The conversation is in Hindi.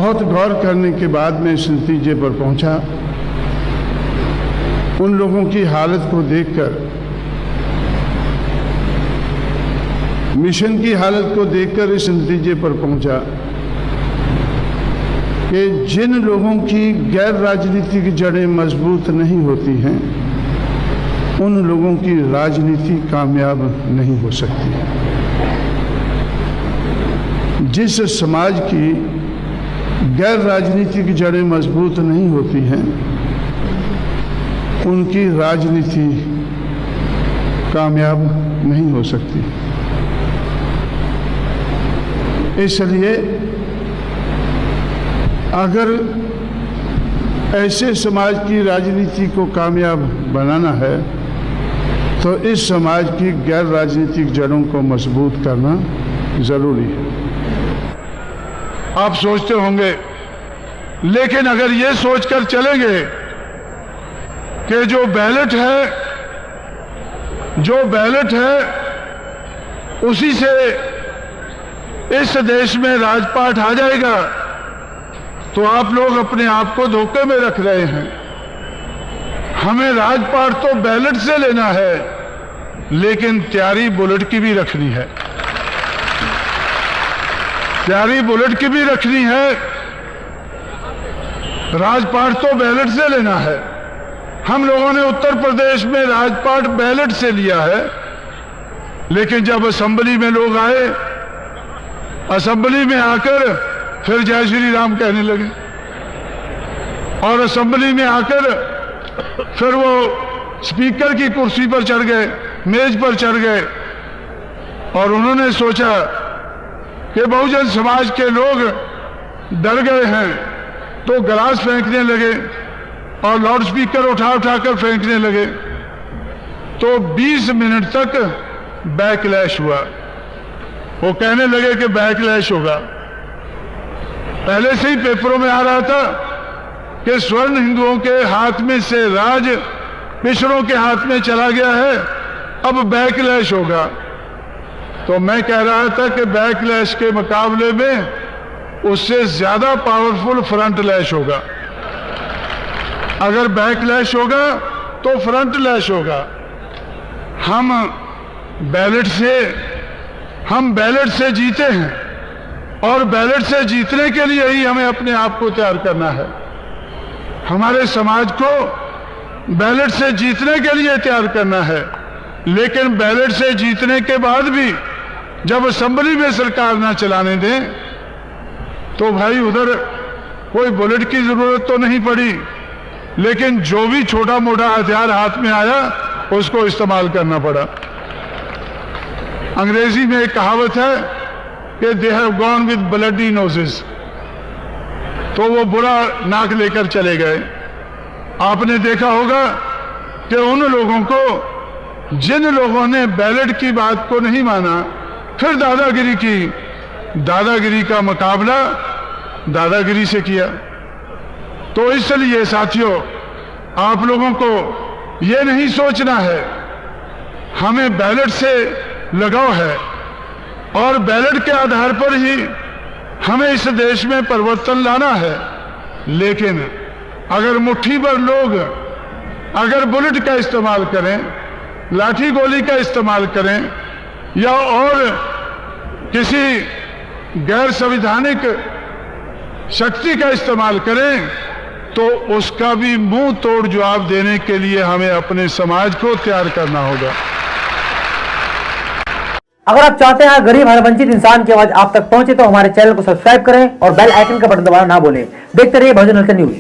बहुत गौर करने के बाद मैं इस नतीजे पर पहुंचा। उन लोगों की हालत को देखकर, मिशन की हालत को देखकर इस नतीजे पर पहुंचा कि जिन लोगों की गैर राजनीतिक जड़ें मजबूत नहीं होती हैं, उन लोगों की राजनीति कामयाब नहीं हो सकती। जिस समाज की गैर राजनीतिक जड़ें मजबूत नहीं होती हैं, उनकी राजनीति कामयाब नहीं हो सकती। इसलिए अगर ऐसे समाज की राजनीति को कामयाब बनाना है तो इस समाज की गैर राजनीतिक जड़ों को मजबूत करना जरूरी है। आप सोचते होंगे, लेकिन अगर ये सोचकर चलेंगे कि जो बैलेट है उसी से इस देश में राजपाट आ जाएगा, तो आप लोग अपने आप को धोखे में रख रहे हैं। हमें राजपाट तो बैलेट से लेना है, लेकिन तैयारी बुलेट की भी रखनी है। तैयारी बुलेट की भी रखनी है। राजपाट तो बैलेट से लेना है। हम लोगों ने उत्तर प्रदेश में राजपाट बैलेट से लिया है, लेकिन जब असेंबली में लोग आए, असेंबली में आकर फिर जय श्री राम कहने लगे, और असेंबली में आकर फिर वो स्पीकर की कुर्सी पर चढ़ गए, मेज पर चढ़ गए, और उन्होंने सोचा कि बहुजन समाज के लोग डर गए हैं, तो गिलास फेंकने लगे और लाउड स्पीकर उठाकर फेंकने लगे। तो 20 मिनट तक बैकलैश हुआ। वो कहने लगे कि बैकलैश होगा। पहले से ही पेपरों में आ रहा था कि स्वर्ण हिंदुओं के हाथ में से राज पिछड़ों के हाथ में चला गया है, अब बैकलैश होगा। तो मैं कह रहा था कि बैकलैश के मुकाबले में उससे ज्यादा पावरफुल फ्रंट लैश होगा। अगर बैकलैश होगा तो फ्रंट लैश होगा। हम बैलेट से जीते हैं, और बैलेट से जीतने के लिए ही हमें अपने आप को तैयार करना है। हमारे समाज को बैलेट से जीतने के लिए तैयार करना है, लेकिन बैलेट से जीतने के बाद भी जब असेंबली में सरकार ना चलाने दें, तो भाई उधर कोई बुलेट की जरूरत तो नहीं पड़ी, लेकिन जो भी छोटा मोटा हथियार हाथ में आया उसको इस्तेमाल करना पड़ा। अंग्रेजी में एक कहावत है कि they have gone with bloody noses, तो वो बुरा नाक लेकर चले गए। आपने देखा होगा कि उन लोगों को, जिन लोगों ने बैलेट की बात को नहीं माना, फिर दादागिरी की, दादागिरी का मुकाबला दादागिरी से किया। तो इसलिए साथियों, आप लोगों को ये नहीं सोचना है, हमें बैलेट से लगाव है, और बैलेट के आधार पर ही हमें इस देश में परिवर्तन लाना है। लेकिन अगर मुट्ठी भर लोग अगर बुलेट का इस्तेमाल करें, लाठी गोली का इस्तेमाल करें, या और किसी गैर संवैधानिक शक्ति का इस्तेमाल करें, तो उसका भी मुंह तोड़ जवाब देने के लिए हमें अपने समाज को तैयार करना होगा। अगर आप चाहते हैं गरीब हर वंचित इंसान की आवाज आप तक पहुंचे, तो हमारे चैनल को सब्सक्राइब करें और बेल आइकन का बटन दबाना ना भूलें। देखते रहिए बहुजन हलचल न्यूज।